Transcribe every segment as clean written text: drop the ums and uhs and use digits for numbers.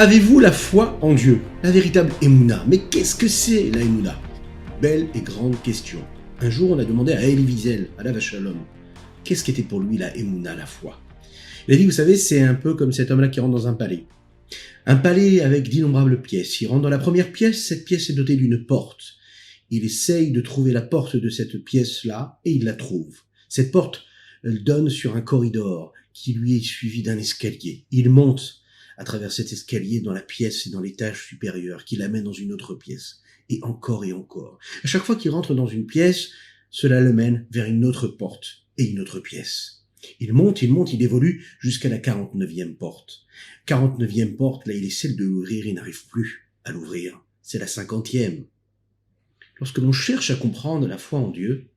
Avez-vous la foi en Dieu, la véritable Emouna? Mais qu'est-ce que c'est la Emouna? Belle et grande question. Un jour, on a demandé à Elie Wiesel, à la Shalom, qu'est-ce qu'était pour lui la Emouna, la foi? Il a dit, vous savez, c'est un peu comme cet homme-là qui rentre dans un palais. Un palais avec d'innombrables pièces. Il rentre dans la première pièce, cette pièce est dotée d'une porte. Il essaye de trouver la porte de cette pièce-là, et il la trouve. Cette porte, elle donne sur un corridor qui lui est suivi d'un escalier. Il monte à travers cet escalier dans la pièce et dans l'étage supérieur, qui l'amène dans une autre pièce. Et encore et encore. À chaque fois qu'il rentre dans une pièce, cela le mène vers une autre porte et une autre pièce. Il monte, il évolue jusqu'à la 49e porte. 49e porte, là il essaie de l'ouvrir, il n'arrive plus à l'ouvrir. C'est la 50e. Lorsque l'on cherche à comprendre la foi en Dieu,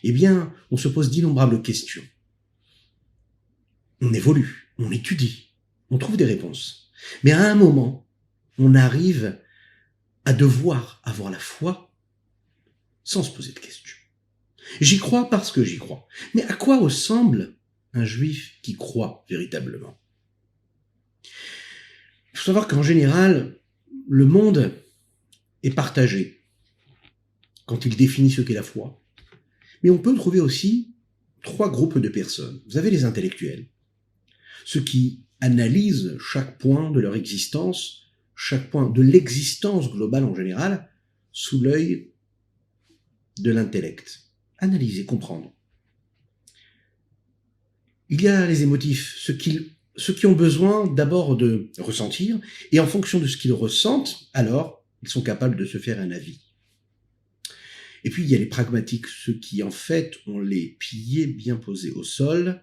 eh bien, on se pose d'innombrables questions. On évolue, on étudie, on trouve des réponses. Mais à un moment, on arrive à devoir avoir la foi sans se poser de questions. J'y crois parce que j'y crois. Mais à quoi ressemble un juif qui croit véritablement? Il faut savoir qu'en général, le monde est partagé quand il définit ce qu'est la foi. Mais on peut trouver aussi 3 groupes de personnes. Vous avez les intellectuels, ceux qui analysent chaque point de leur existence, chaque point de l'existence globale en général, sous l'œil de l'intellect. Analyser, comprendre. Il y a les émotifs, ceux qui ont besoin d'abord de ressentir, et en fonction de ce qu'ils ressentent, alors ils sont capables de se faire un avis. Et puis il y a les pragmatiques, ceux qui en fait ont les pieds bien posés au sol,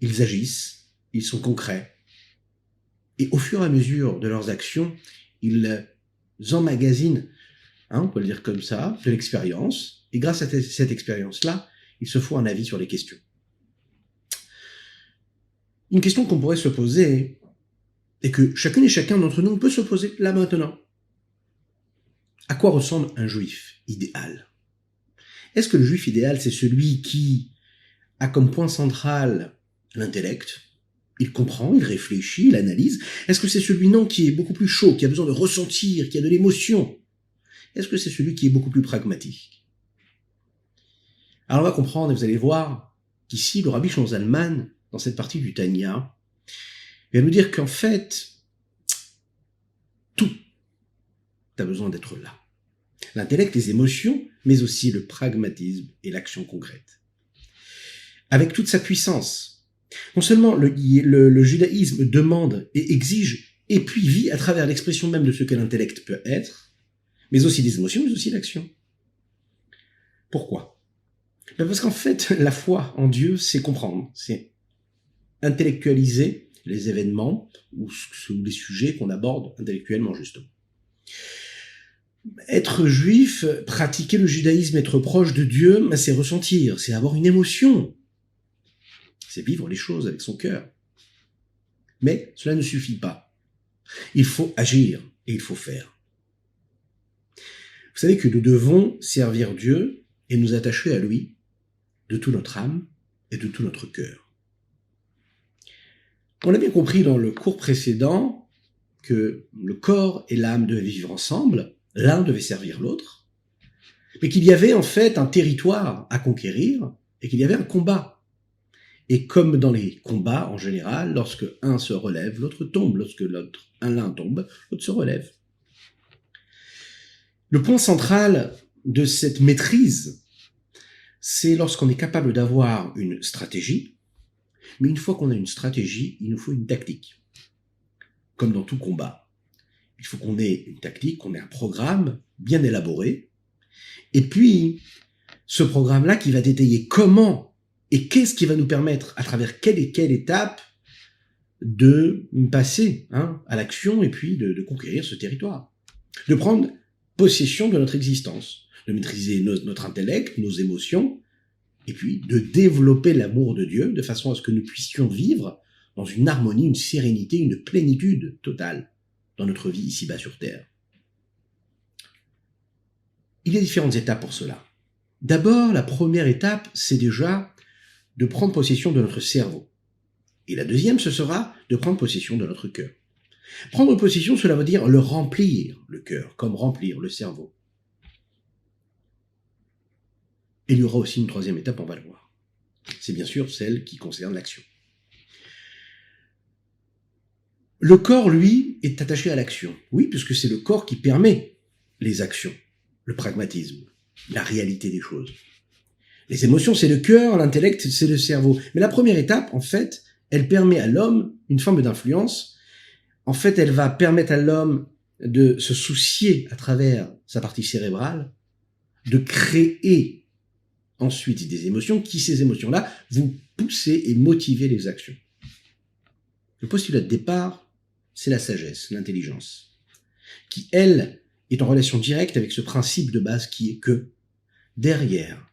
ils agissent, ils sont concrets, et au fur et à mesure de leurs actions, ils emmagasinent, on peut le dire comme ça, de l'expérience, et grâce à cette expérience-là, ils se font un avis sur les questions. Une question qu'on pourrait se poser, et que chacune et chacun d'entre nous peut se poser là maintenant. À quoi ressemble un juif idéal? Est-ce que le juif idéal, c'est celui qui a comme point central l'intellect? Il comprend, il réfléchit, il analyse. Est-ce que c'est celui, non, qui est beaucoup plus chaud, qui a besoin de ressentir, qui a de l'émotion? Est-ce que c'est celui qui est beaucoup plus pragmatique? Alors on va comprendre, et vous allez voir qu'ici, le Rabbi Shlomo Zalman, dans cette partie du Tanya, il va nous dire qu'en fait, tout a besoin d'être là. L'intellect, les émotions, mais aussi le pragmatisme et l'action concrète. Avec toute sa puissance. Non seulement le judaïsme demande et exige, et puis vit à travers l'expression même de ce que l'intellect peut être, mais aussi des émotions, mais aussi l'action. Pourquoi? Parce qu'en fait, la foi en Dieu, c'est comprendre, c'est intellectualiser les événements ou les sujets qu'on aborde intellectuellement, justement. Être juif, pratiquer le judaïsme, être proche de Dieu, c'est ressentir, c'est avoir une émotion. C'est vivre les choses avec son cœur. Mais cela ne suffit pas. Il faut agir et il faut faire. Vous savez que nous devons servir Dieu et nous attacher à lui de toute notre âme et de tout notre cœur. On l'a bien compris dans le cours précédent que le corps et l'âme devaient vivre ensemble, l'un devait servir l'autre, mais qu'il y avait en fait un territoire à conquérir et qu'il y avait un combat. Et comme dans les combats en général, lorsque un se relève, l'autre tombe, lorsque l'un tombe, l'autre se relève. Le point central de cette maîtrise, c'est lorsqu'on est capable d'avoir une stratégie, mais une fois qu'on a une stratégie, il nous faut une tactique. Comme dans tout combat. Il faut qu'on ait une tactique, qu'on ait un programme bien élaboré, et puis ce programme-là qui va détailler comment et qu'est-ce qui va nous permettre, à travers quelle et quelle étape, de passer à l'action et puis de conquérir ce territoire. De prendre possession de notre existence, de maîtriser notre intellect, nos émotions, et puis de développer l'amour de Dieu de façon à ce que nous puissions vivre dans une harmonie, une sérénité, une plénitude totale dans notre vie ici-bas sur Terre. Il y a différentes étapes pour cela. D'abord, la première étape, c'est déjà de prendre possession de notre cerveau. Et la deuxième, ce sera de prendre possession de notre cœur. Prendre possession, cela veut dire le remplir, le cœur, comme remplir le cerveau. Et il y aura aussi une troisième étape, on va le voir. C'est bien sûr celle qui concerne l'action. Le corps, lui, est attaché à l'action. Oui, puisque c'est le corps qui permet les actions, le pragmatisme, la réalité des choses. Les émotions, c'est le cœur, l'intellect, c'est le cerveau. Mais la première étape, en fait, elle permet à l'homme une forme d'influence. En fait, elle va permettre à l'homme de se soucier à travers sa partie cérébrale, de créer ensuite des émotions qui, ces émotions-là, vont pousser et motiver les actions. Le postulat de départ, c'est la sagesse, l'intelligence, qui, elle, est en relation directe avec ce principe de base qui est que, derrière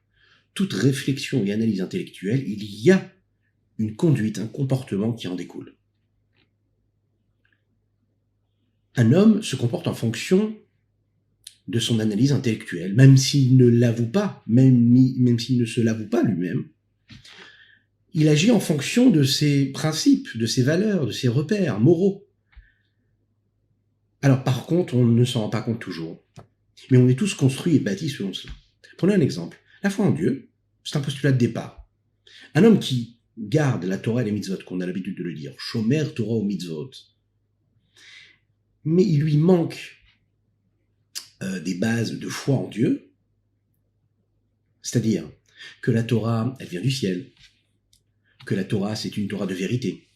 toute réflexion et analyse intellectuelle, il y a une conduite, un comportement qui en découle. Un homme se comporte en fonction de son analyse intellectuelle, même s'il ne l'avoue pas, même s'il ne se l'avoue pas lui-même. Il agit en fonction de ses principes, de ses valeurs, de ses repères moraux. Alors par contre, on ne s'en rend pas compte toujours. Mais on est tous construits et bâtis selon cela. Prenez un exemple. La foi en Dieu, c'est un postulat de départ. Un homme qui garde la Torah et les mitzvot, qu'on a l'habitude de le dire, Shomer Torah ou mitzvot, mais il lui manque des bases de foi en Dieu, c'est-à-dire que la Torah, elle vient du ciel, que la Torah, c'est une Torah de vérité,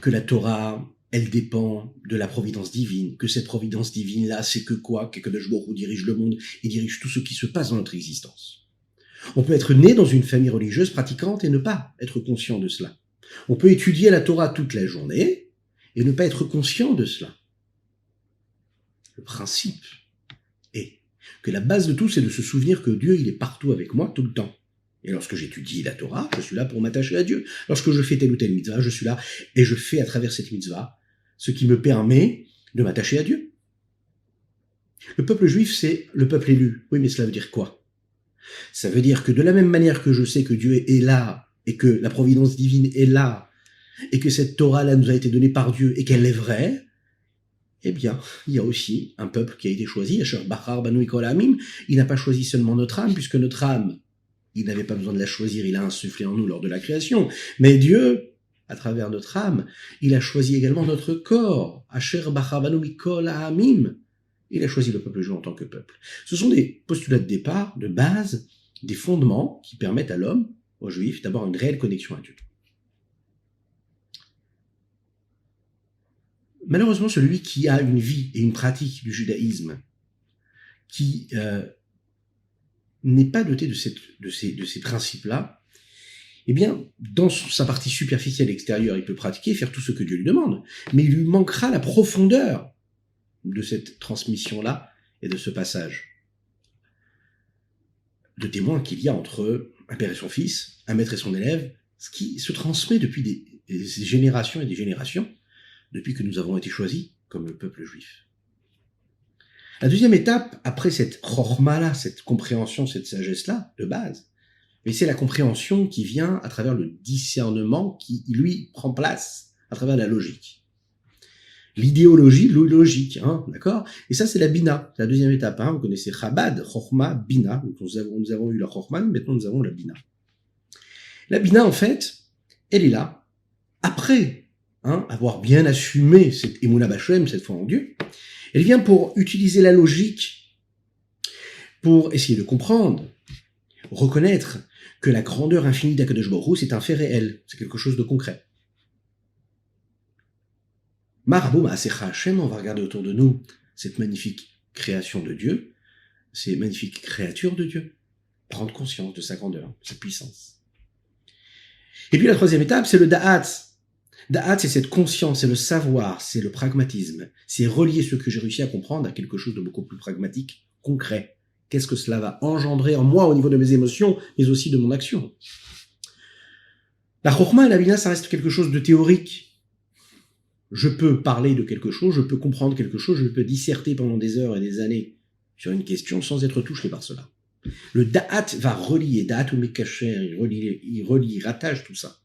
que la Torah, elle dépend de la providence divine, que cette providence divine-là, c'est que quoi? Qu'Akadosh Baruch Hu dirige le monde et dirige tout ce qui se passe dans notre existence. On peut être né dans une famille religieuse pratiquante et ne pas être conscient de cela. On peut étudier la Torah toute la journée et ne pas être conscient de cela. Le principe est que la base de tout, c'est de se souvenir que Dieu, il est partout avec moi tout le temps. Et lorsque j'étudie la Torah, je suis là pour m'attacher à Dieu. Lorsque je fais telle ou telle mitzvah, je suis là et je fais à travers cette mitzvah ce qui me permet de m'attacher à Dieu. Le peuple juif, c'est le peuple élu. Oui, mais cela veut dire quoi? Ça veut dire que de la même manière que je sais que Dieu est là et que la providence divine est là et que cette Torah-là nous a été donnée par Dieu et qu'elle est vraie, eh bien, il y a aussi un peuple qui a été choisi, Asher Bachar Banu Kol Ha'amim. Il n'a pas choisi seulement notre âme, puisque notre âme, il n'avait pas besoin de la choisir, il a insufflé en nous lors de la création. Mais Dieu, à travers notre âme, il a choisi également notre corps. Asher Bachar Banu Kol Ha'amim. Il a choisi le peuple juif en tant que peuple. Ce sont des postulats de départ, de base, des fondements qui permettent à l'homme, aux juifs, d'avoir une réelle connexion à Dieu. Malheureusement, celui qui a une vie et une pratique du judaïsme qui n'est pas doté de ces principes-là, eh bien, dans sa partie superficielle extérieure, il peut pratiquer et faire tout ce que Dieu lui demande, mais il lui manquera la profondeur de cette transmission-là et de ce passage de témoin qu'il y a entre un père et son fils, un maître et son élève, ce qui se transmet depuis des générations et des générations, depuis que nous avons été choisis comme le peuple juif. La deuxième étape, après cette chorma-là, cette compréhension, cette sagesse-là, de base, mais c'est la compréhension qui vient à travers le discernement qui, lui, prend place à travers la logique. L'idéologie, logique, d'accord? Et ça, c'est la bina, la deuxième étape. Vous connaissez Chabad, chorma, bina. Donc nous avons eu la chorma, maintenant nous avons la bina. La bina, en fait, elle est là, après avoir bien assumé cette Emunah B'Hashem, cette foi en Dieu, elle vient pour utiliser la logique, pour essayer de comprendre, reconnaître que la grandeur infinie d'Akadosh Baruch Hu, c'est un fait réel, c'est quelque chose de concret. Maraboum Asecha Hashem, on va regarder autour de nous cette magnifique création de Dieu, ces magnifiques créatures de Dieu, prendre conscience de sa grandeur, de sa puissance. Et puis la troisième étape, c'est le Da'at. Da'at, c'est cette conscience, c'est le savoir, c'est le pragmatisme. C'est relier ce que j'ai réussi à comprendre à quelque chose de beaucoup plus pragmatique, concret. Qu'est-ce que cela va engendrer en moi au niveau de mes émotions, mais aussi de mon action? La chorma et la bina, ça reste quelque chose de théorique. Je peux parler de quelque chose, je peux comprendre quelque chose, je peux disserter pendant des heures et des années sur une question sans être touché par cela. Le da'at va relier, da'at ou mekacher, il relie, il rattache tout ça.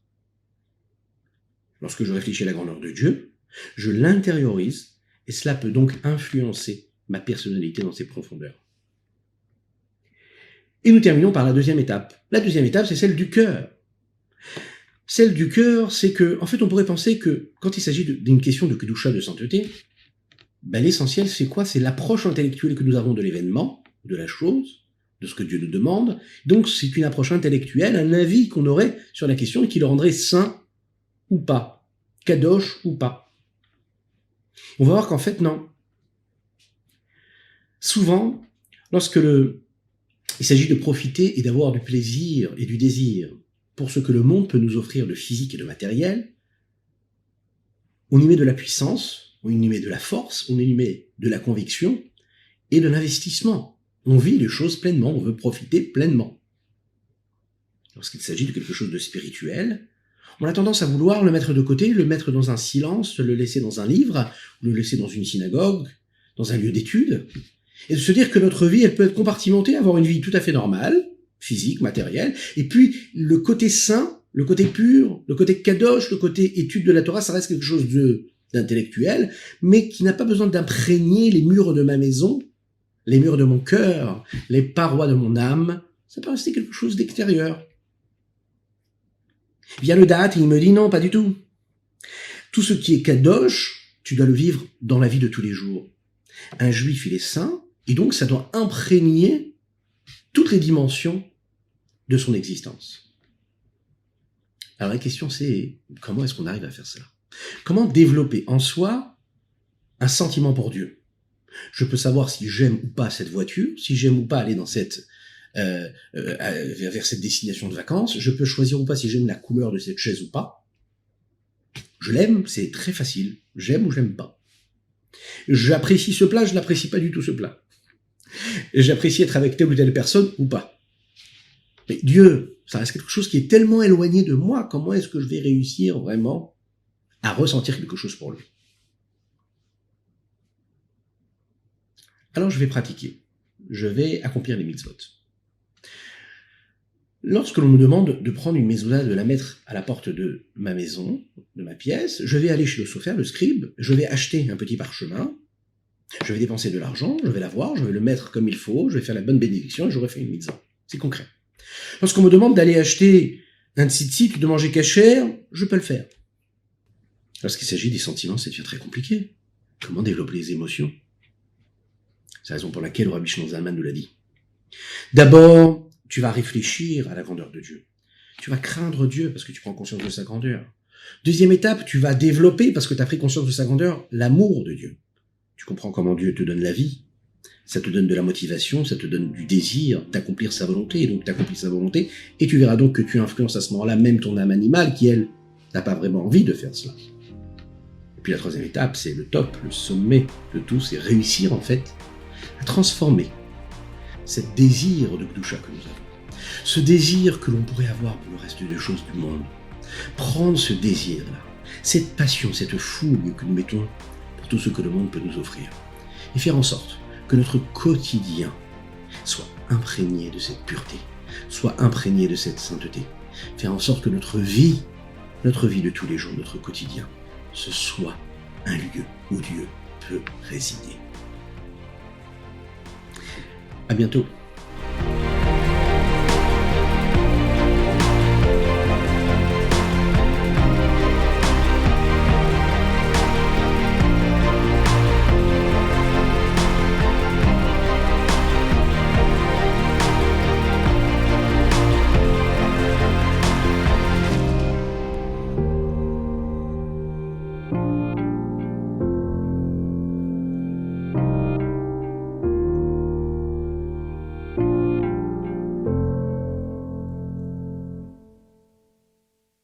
Lorsque je réfléchis à la grandeur de Dieu, Je l'intériorise et cela peut donc influencer ma personnalité dans ses profondeurs. Et nous terminons par la deuxième étape. La deuxième étape, c'est celle du cœur. Celle du cœur, c'est que, en fait, on pourrait penser que quand il s'agit d'une question de kedusha, de sainteté, l'essentiel, c'est quoi? C'est l'approche intellectuelle que nous avons de l'événement, de la chose, de ce que Dieu nous demande. Donc, c'est une approche intellectuelle, un avis qu'on aurait sur la question et qui le rendrait saint ou pas, kadosh ou pas. On va voir qu'en fait, non. Souvent, lorsque il s'agit de profiter et d'avoir du plaisir et du désir pour ce que le monde peut nous offrir de physique et de matériel, on y met de la puissance, on y met de la force, on y met de la conviction et de l'investissement. On vit les choses pleinement, on veut profiter pleinement. Lorsqu'il s'agit de quelque chose de spirituel, on a tendance à vouloir le mettre de côté, le mettre dans un silence, le laisser dans un livre, le laisser dans une synagogue, dans un lieu d'étude, et de se dire que notre vie, elle peut être compartimentée, avoir une vie tout à fait normale, physique, matérielle, et puis le côté saint, le côté pur, le côté kadosh, le côté étude de la Torah, ça reste quelque chose d'intellectuel, mais qui n'a pas besoin d'imprégner les murs de ma maison, les murs de mon cœur, les parois de mon âme, ça peut rester quelque chose d'extérieur. Vient le date et il me dit non, pas du tout. Tout ce qui est kadosh, tu dois le vivre dans la vie de tous les jours. Un juif, il est saint, et donc ça doit imprégner toutes les dimensions de son existence. Alors la question c'est, comment est-ce qu'on arrive à faire cela? Comment développer en soi un sentiment pour Dieu? Je peux savoir si j'aime ou pas cette voiture, si j'aime ou pas aller dans vers cette destination de vacances. Je peux choisir ou pas si j'aime la couleur de cette chaise ou pas. Je l'aime, c'est très facile. J'aime ou j'aime pas. J'apprécie ce plat, je n'apprécie pas du tout ce plat. J'apprécie être avec telle ou telle personne ou pas. Mais Dieu, ça reste quelque chose qui est tellement éloigné de moi. Comment est-ce que je vais réussir vraiment à ressentir quelque chose pour lui? Alors je vais pratiquer. Je vais accomplir les mitzvot. Lorsque l'on me demande de prendre une mezouza, de la mettre à la porte de ma maison, de ma pièce, je vais aller chez le sophère, le scribe, je vais acheter un petit parchemin, je vais dépenser de l'argent, je vais l'avoir, je vais le mettre comme il faut, je vais faire la bonne bénédiction et j'aurai fait une mitzvah. C'est concret. Lorsqu'on me demande d'aller acheter un tzitzit, de manger kasher, je peux le faire. Lorsqu'il s'agit des sentiments, ça devient très compliqué. Comment développer les émotions? C'est la raison pour laquelle Rabbi Shimon Zalman nous l'a dit. D'abord, tu vas réfléchir à la grandeur de Dieu. Tu vas craindre Dieu parce que tu prends conscience de sa grandeur. Deuxième étape, tu vas développer, parce que tu as pris conscience de sa grandeur, l'amour de Dieu. Tu comprends comment Dieu te donne la vie. Ça te donne de la motivation, ça te donne du désir d'accomplir sa volonté. Et donc tu accomplis sa volonté et tu verras donc que tu influences à ce moment-là même ton âme animale qui, elle, n'a pas vraiment envie de faire cela. Et puis la troisième étape, c'est le top, le sommet de tout, c'est réussir en fait à transformer ce désir de Kedusha que nous avons, ce désir que l'on pourrait avoir pour le reste des choses du monde, prendre ce désir-là, cette passion, cette fougue que nous mettons pour tout ce que le monde peut nous offrir, et faire en sorte que notre quotidien soit imprégné de cette pureté, soit imprégné de cette sainteté, faire en sorte que notre vie de tous les jours, notre quotidien, ce soit un lieu où Dieu peut résider. À bientôt.